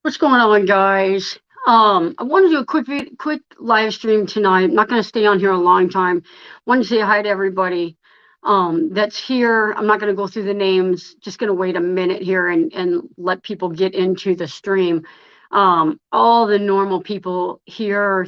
What's going on, guys? I want to do a quick live stream tonight. I'm not going to stay on here a long time. Want to say hi to everybody that's here. I'm not going to go through the names. Just going to wait a minute here and let people get into the stream. All the normal people here.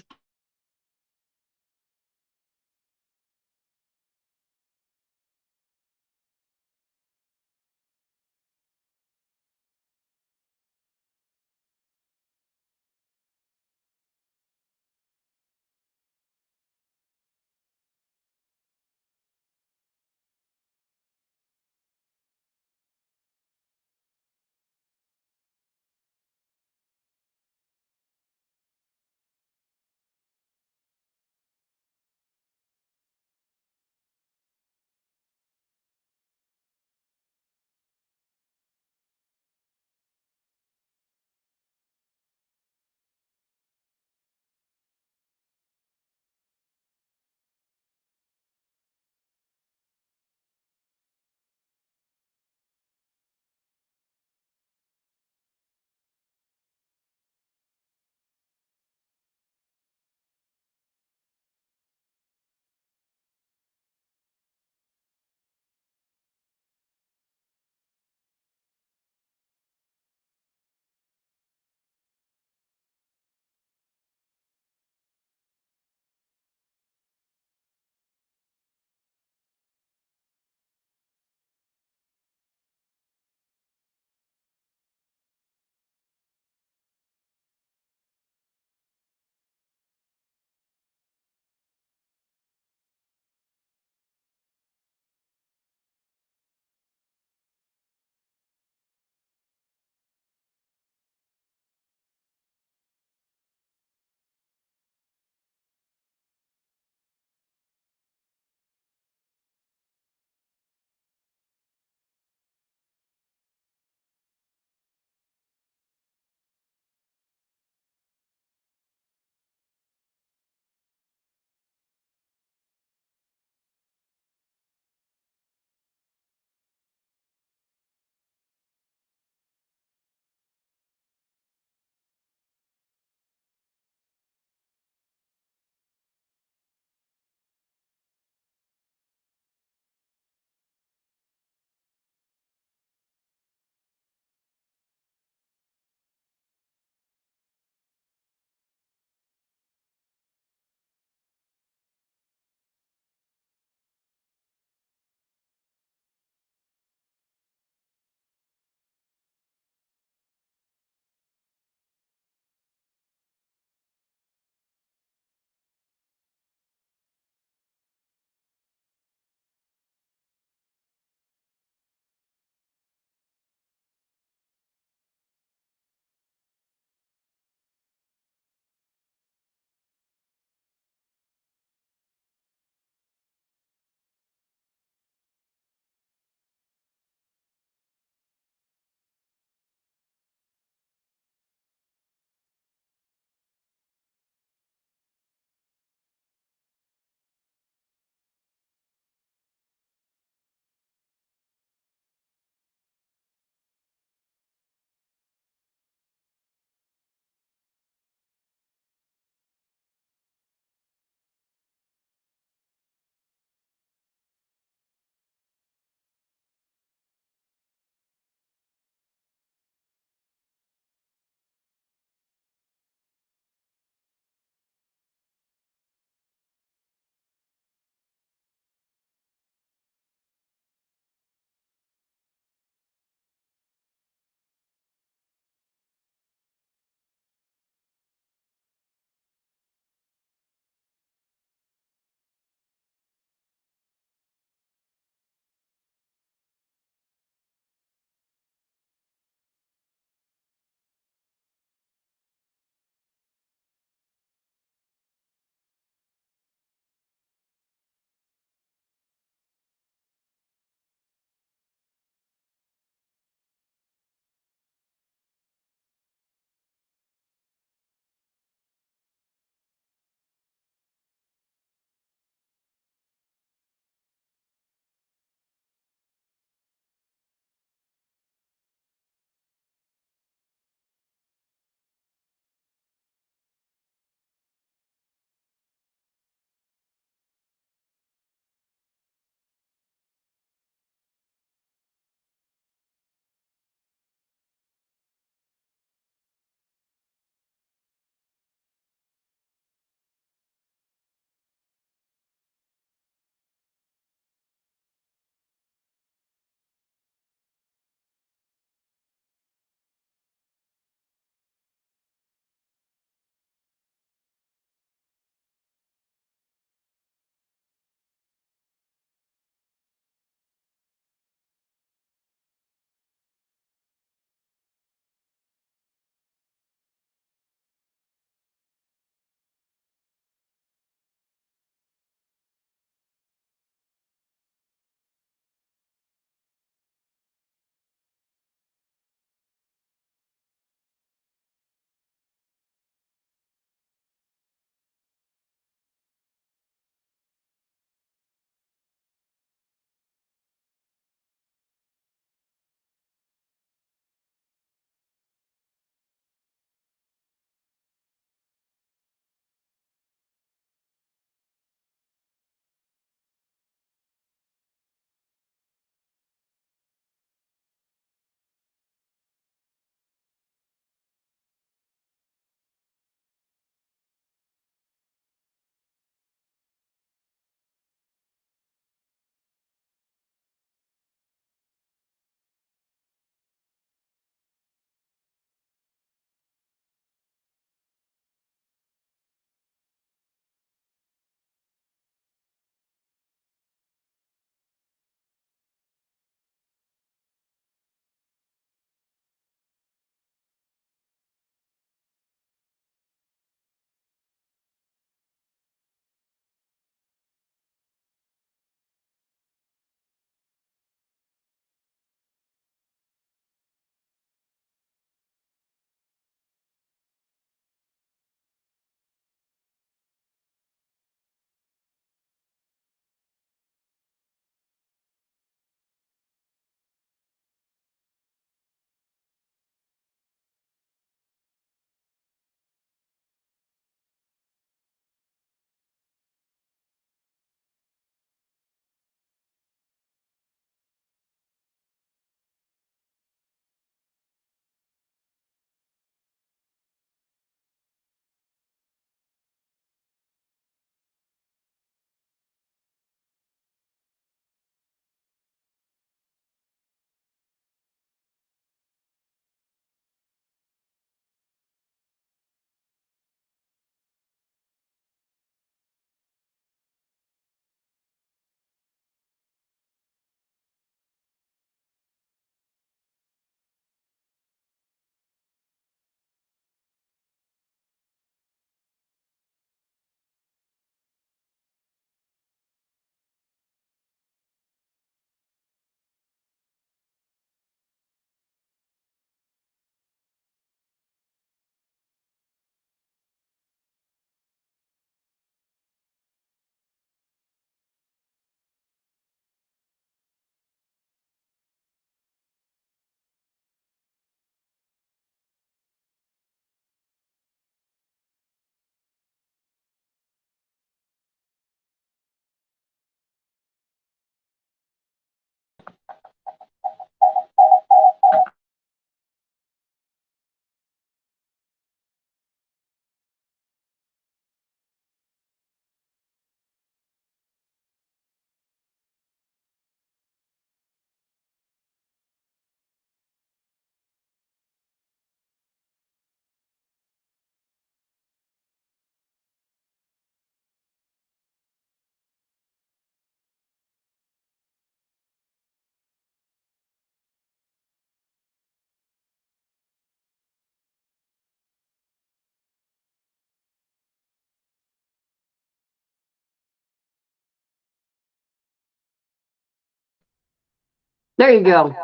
There you go.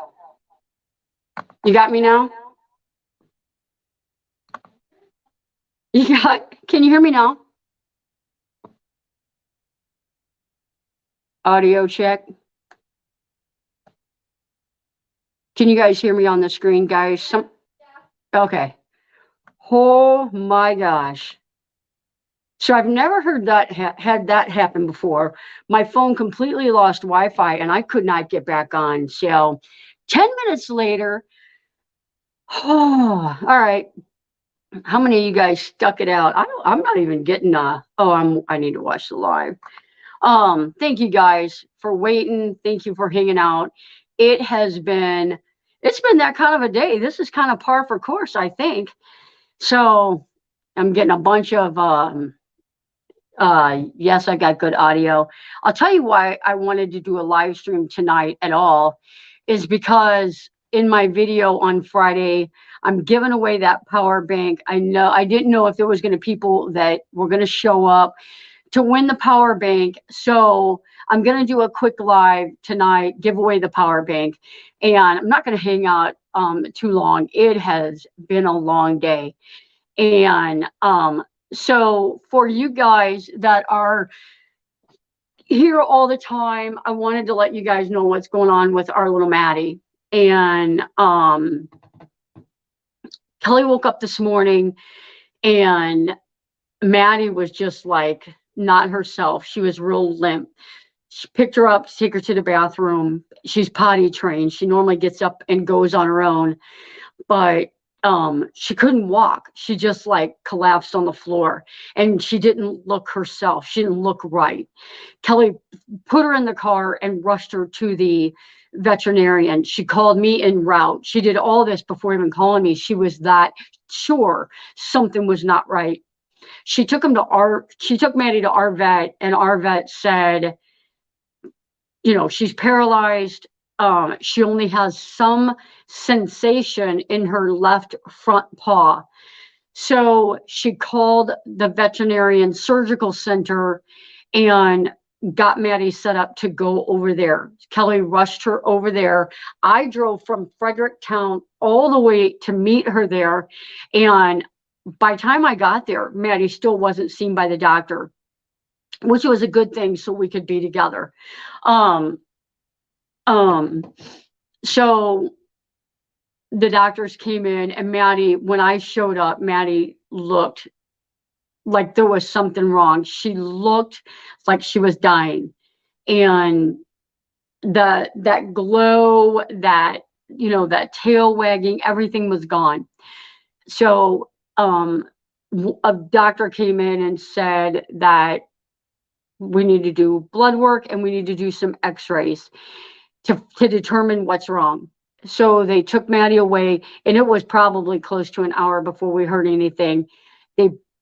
You got me now? Can you hear me now? Audio check. Can you guys hear me on the screen, guys? Okay. Oh my gosh. So I've never heard that had that happen before. My phone completely lost Wi-Fi and I could not get back on. So 10 minutes later, oh, all right. How many of you guys stuck it out? I'm not even getting I need to watch the live. Thank you guys for waiting. Thank you for hanging out. It's been that kind of a day. This is kind of par for course, I think. So I'm getting a bunch of yes, I got good audio. I'll tell you why I wanted to do a live stream tonight at all is because in my video on Friday, I'm giving away that power bank. I didn't know if there was going to people that were going to show up to win the power bank. So I'm going to do a quick live tonight, give away the power bank. And I'm not going to hang out too long. It has been a long day. And so for you guys that are here all the time, I wanted to let you guys know what's going on with our little Maddie. And Kelly woke up this morning and Maddie was just like not herself. She was real limp. She picked her up, take her to the bathroom. She's potty trained. She normally gets up and goes on her own, but she couldn't walk. She just like collapsed on the floor and she didn't look herself. She didn't look right. Kelly put her in the car and rushed her to the veterinarian. She called me en route. She did all this before even calling me. She was that sure something was not right. She took Maddie to our vet, and our vet said, she's paralyzed. She only has some sensation in her left front paw. So she called the veterinarian surgical center and got Maddie set up to go over there. Kelly rushed her over there. I drove from Fredericktown all the way to meet her there. And by the time I got there, Maddie still wasn't seen by the doctor, which was a good thing so we could be together. So the doctors came in and Maddie, when I showed up, Maddie looked like there was something wrong. She looked like she was dying. And that glow, that tail wagging, everything was gone. So a doctor came in and said that we need to do blood work and we need to do some x-rays to determine what's wrong. So they took Maddie away, and it was probably close to an hour before we heard anything.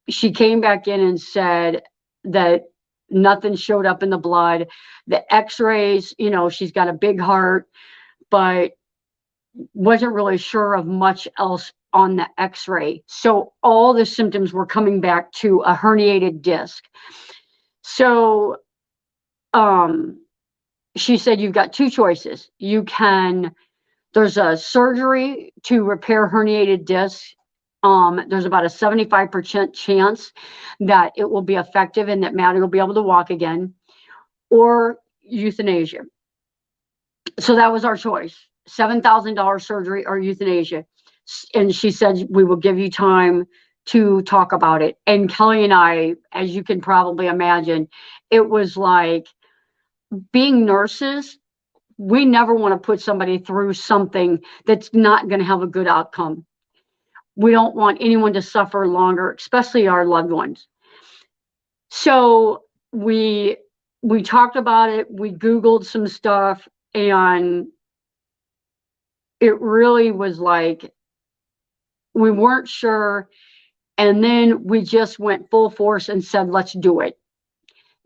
She came back in and said that nothing showed up in the blood. The x-rays, she's got a big heart, but wasn't really sure of much else on the x-ray. So all the symptoms were coming back to a herniated disc. So she said, you've got two choices. There's a surgery to repair herniated discs. There's about a 75% chance that it will be effective and that Maddie will be able to walk again, or euthanasia. So that was our choice, $7,000 surgery or euthanasia. And she said, we will give you time to talk about it. And Kelly and I, as you can probably imagine, it was like being nurses. We never want to put somebody through something that's not going to have a good outcome. We don't want anyone to suffer longer, especially our loved ones. So we talked about it. We Googled some stuff, and it really was like we weren't sure. And then we just went full force and said, let's do it.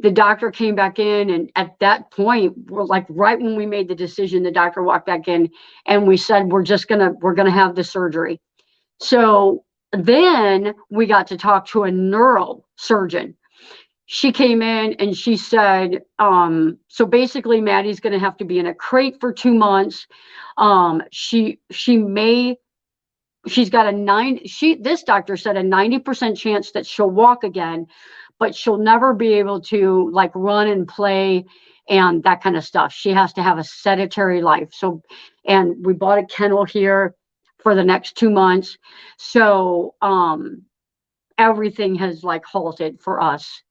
The doctor came back in, and at that point, we're like right when we made the decision, the doctor walked back in and we said, we're gonna have the surgery. So then we got to talk to a neurosurgeon. she came in and she said, so basically Maddie's going to have to be in a crate for 2 months. She's got this doctor said a 90% chance that she'll walk again, but she'll never be able to like run and play and that kind of stuff. She has to have a sedentary life. So, and we bought a kennel here for the next 2 months. So, everything has like halted for us.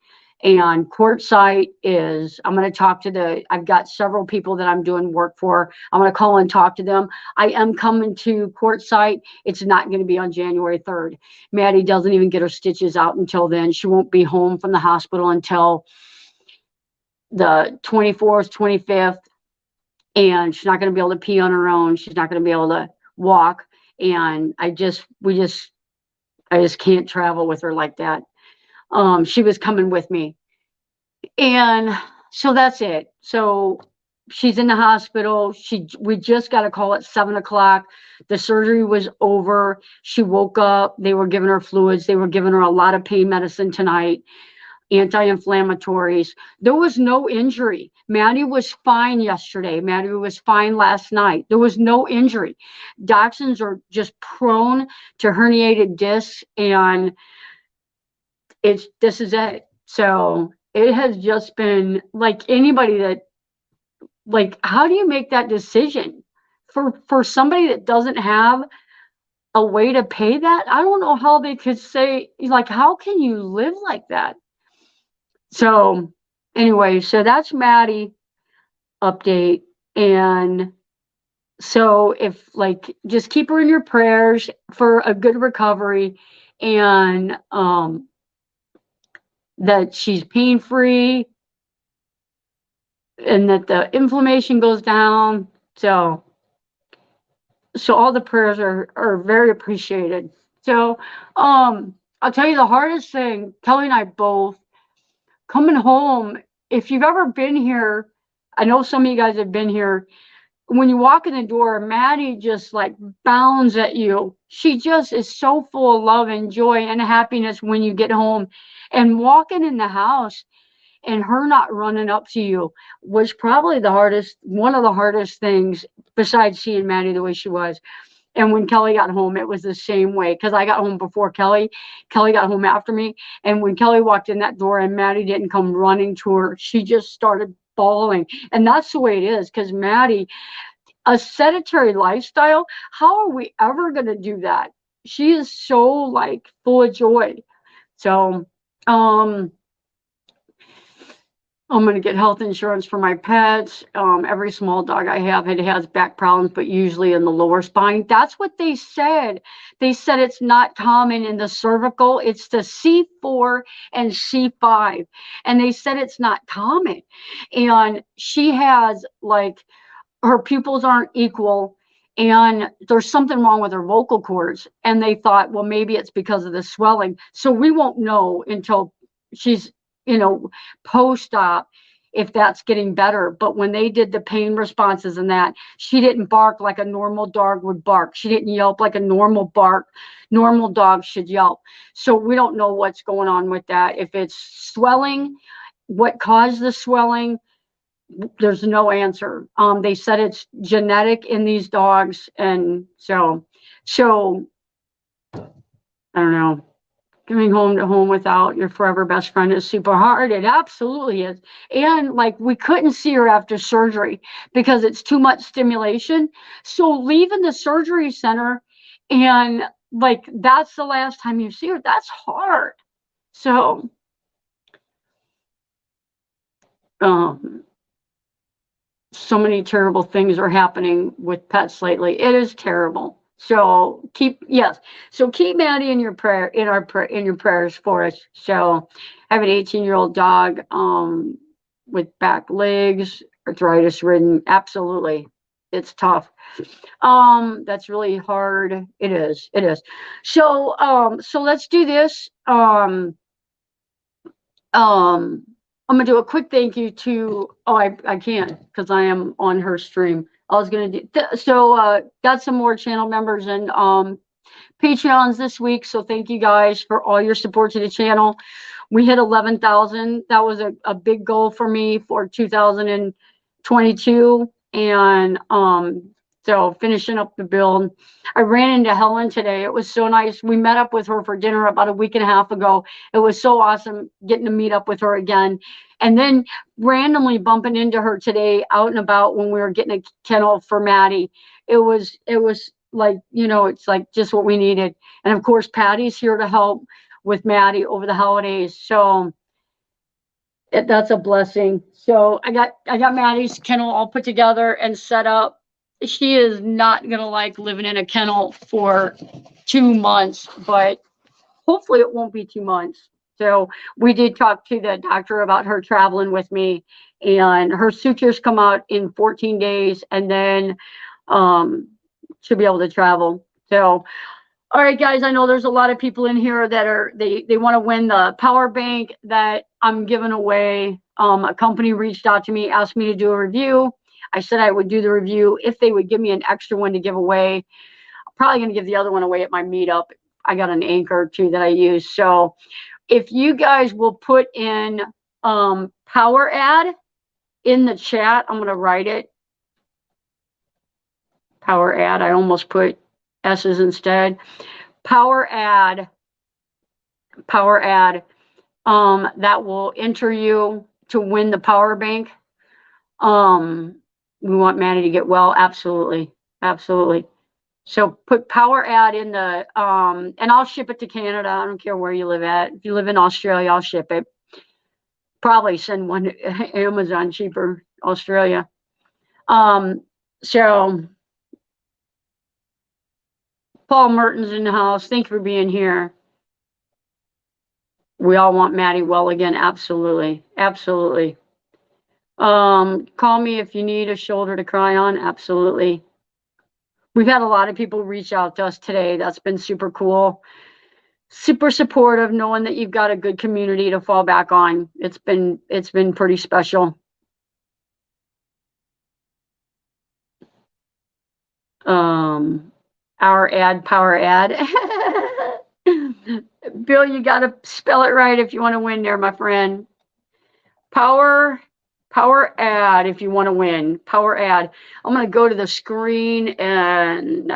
And Quartzsite is, I'm going to talk to I've got several people that I'm doing work for. I'm going to call and talk to them. I am coming to Quartzsite. It's not going to be on January 3rd. Maddie doesn't even get her stitches out until then. She won't be home from the hospital until the 24th, 25th. And she's not going to be able to pee on her own. She's not going to be able to walk. And I just can't travel with her like that. She was coming with me. And so that's it. So she's in the hospital. We just got a call at 7:00. The surgery was over. She woke up. They were giving her fluids. They were giving her a lot of pain medicine tonight, anti-inflammatories. There was no injury. Maddie was fine yesterday. Maddie was fine last night. There was no injury. Dachshunds are just prone to herniated discs, and this is it. So it has just been like anybody that, like, how do you make that decision for somebody that doesn't have a way to pay that? I don't know how they could say, like, how can you live like that? So anyway, so that's Maddie update. And so if like, just keep her in your prayers for a good recovery, and that she's pain-free and that the inflammation goes down. So all the prayers are very appreciated. So I'll tell you the hardest thing, Kelly and I both, coming home, if you've ever been here, I know some of you guys have been here, when you walk in the door, Maddie just like bounds at you. She just is so full of love and joy and happiness when you get home. And walking in the house and her not running up to you was probably one of the hardest things, besides seeing Maddie the way she was. And when Kelly got home, it was the same way, because I got home before Kelly. Kelly got home after me. And when Kelly walked in that door and Maddie didn't come running to her, she just started bawling. And that's the way it is, because Maddie, a sedentary lifestyle, how are we ever going to do that? She is so like full of joy. So I'm going to get health insurance for my pets. Every small dog I have, it has back problems, but usually in the lower spine. That's what they said. They said it's not common in the cervical. It's the C4 and C5. And they said it's not common. And she has like, her pupils aren't equal, and there's something wrong with her vocal cords. And they thought, well, maybe it's because of the swelling. So we won't know until she's, post-op, if that's getting better. But when they did the pain responses and that, she didn't bark like a normal dog would bark. She didn't yelp like a normal dog should yelp. So we don't know what's going on with that. If it's swelling, what caused the swelling, there's no answer. They said it's genetic in these dogs. And so I don't know. Coming home without your forever best friend is super hard. It absolutely is. And like, we couldn't see her after surgery because it's too much stimulation. So leaving the surgery center and like, that's the last time you see her, that's hard. So, so many terrible things are happening with pets lately. It is terrible. So keep Maddie in your prayers for us. So I have an 18-year-old dog with back legs, arthritis ridden. Absolutely. It's tough. That's really hard. It is. So let's do this. I'm gonna do a quick thank you to, I can't because I am on her stream. I was gonna do got some more channel members and Patreons this week. So thank you guys for all your support to the channel. We hit 11,000. That was a big goal for me for 2022. And so finishing up the build. I ran into Helen today. It was so nice. We met up with her for dinner about a week and a half ago. It was so awesome getting to meet up with her again. And then randomly bumping into her today out and about when we were getting a kennel for Maddie. It was like, it's like just what we needed. And of course, Patty's here to help with Maddie over the holidays. So that's a blessing. So I got Maddie's kennel all put together and set up. She is not gonna like living in a kennel for 2 months, but hopefully it won't be 2 months. So we did talk to the doctor about her traveling with me, and her sutures come out in 14 days, and then she'll be able to travel. So all right, guys, I know there's a lot of people in here that they want to win the power bank that I'm giving away. A company reached out to me, asked me to do a review. I said I would do the review if they would give me an extra one to give away. I'm probably going to give the other one away at my meetup. I got an anchor too that I use. So if you guys will put in power ad in the chat, I'm going to write it. Power ad. I almost put S's instead. Power ad. That will enter you to win the power bank. We want Maddie to get well. Absolutely. So put power ad in the and I'll ship it to Canada. I don't care where you live at. If you live in Australia, I'll ship it. Probably send one to Amazon, cheaper, Australia. So Paul Merton's in the house. Thank you for being here. We all want Maddie well again. Absolutely. Call me if you need a shoulder to cry on. Absolutely. We've had a lot of people reach out to us today. That's been super cool. Super supportive, knowing that you've got a good community to fall back on. It's been pretty special. Our ad, power ad. Bill, you got to spell it right if you want to win there, my friend. Power ad if you want to win. Power ad. I'm going to go to the screen and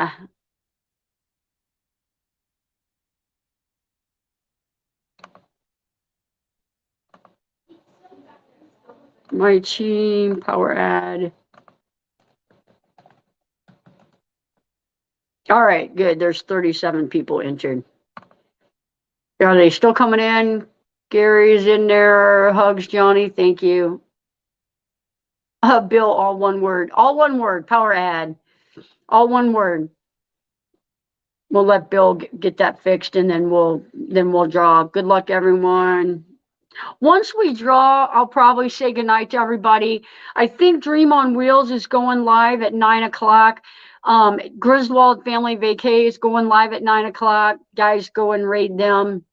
my team, power ad. All right, good. There's 37 people entered. Are they still coming in? Gary's in there. Hugs, Johnny. Thank you. Bill, all one word. All one word. Power ad. All one word. We'll let Bill get that fixed, and then we'll draw. Good luck, everyone. Once we draw, I'll probably say goodnight to everybody. I think Dream on Wheels is going live at 9 o'clock. Griswold Family Vacay is going live at 9 o'clock. Guys, go and raid them.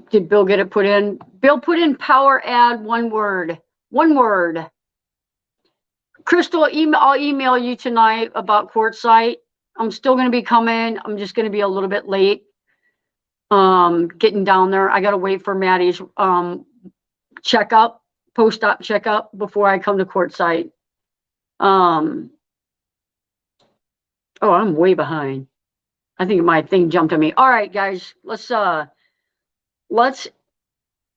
Did Bill get it put in? Bill put in power ad, one word. One word. Crystal, I'll email you tonight about Quartzsite. I'm still going to be coming. I'm just going to be a little bit late getting down there. I got to wait for Maddie's checkup, post-op checkup before I come to Quartzsite. Oh, I'm way behind. I think my thing jumped on me. All right, guys, let's add.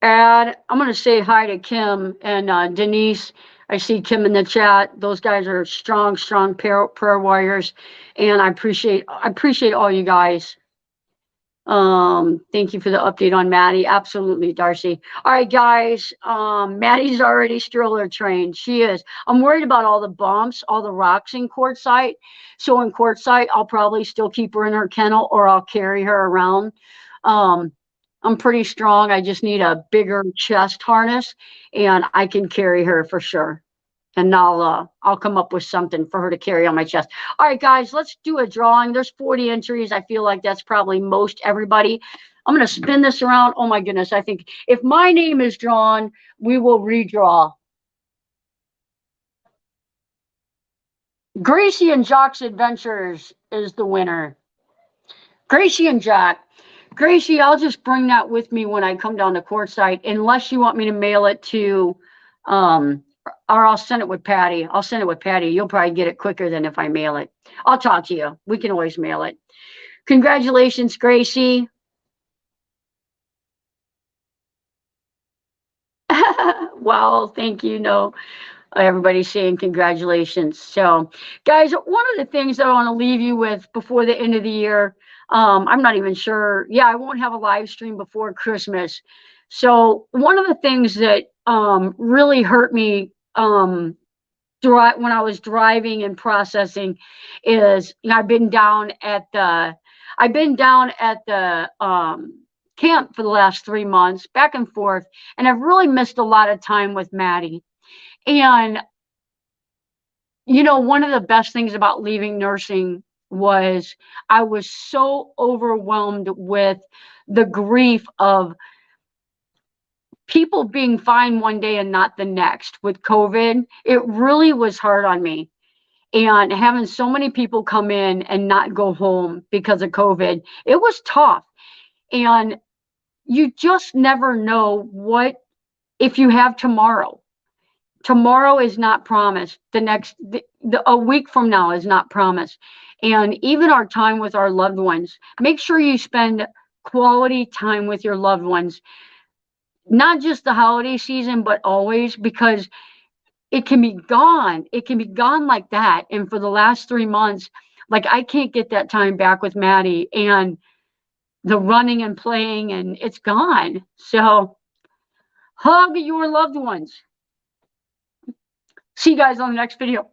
I'm going to say hi to Kim and Denise. I see Kim in the chat. Those guys are strong prayer warriors, and I appreciate all you guys. Thank you for the update on Maddie. Absolutely, Darcy. All right, guys. Maddie's already stroller trained. She is. I'm worried about all the bumps, all the rocks in Quartzsite. So in Quartzsite, I'll probably still keep her in her kennel, or I'll carry her around. I'm pretty strong. I just need a bigger chest harness, and I can carry her for sure. And I'll come up with something for her to carry on my chest. All right, guys, let's do a drawing. There's 40 entries. I feel like that's probably most everybody. I'm going to spin this around. Oh, my goodness. I think if my name is drawn, we will redraw. Gracie and Jock's Adventures is the winner. Gracie and Jock. Gracie, I'll just bring that with me when I come down to courtside, unless you want me to mail it to, um, or I'll send it with Patty. I'll send it with Patty. You'll probably get it quicker than if I mail it. I'll talk to you. We can always mail it. Congratulations, Gracie. Well, thank you. No, everybody's saying congratulations. So, guys, one of the things that I want to leave you with before the end of the year, I'm not even sure. Yeah, I won't have a live stream before Christmas. So, one of the things that really hurt me when I was driving and processing is, you know, I've been down at the camp for the last 3 months, back and forth, and I've really missed a lot of time with Maddie. And you know, one of the best things about leaving nursing was I was so overwhelmed with the grief of people being fine one day and not the next with COVID. It really was hard on me. And having so many people come in and not go home because of COVID, it was tough. And you just never know what if you have tomorrow. Tomorrow is not promised. A week from now is not promised. And even our time with our loved ones, make sure you spend quality time with your loved ones, not just the holiday season, but always, because it can be gone. It can be gone like that. And for the last 3 months, like, I can't get that time back with Maddie and the running and playing, and it's gone. So hug your loved ones. See you guys on the next video.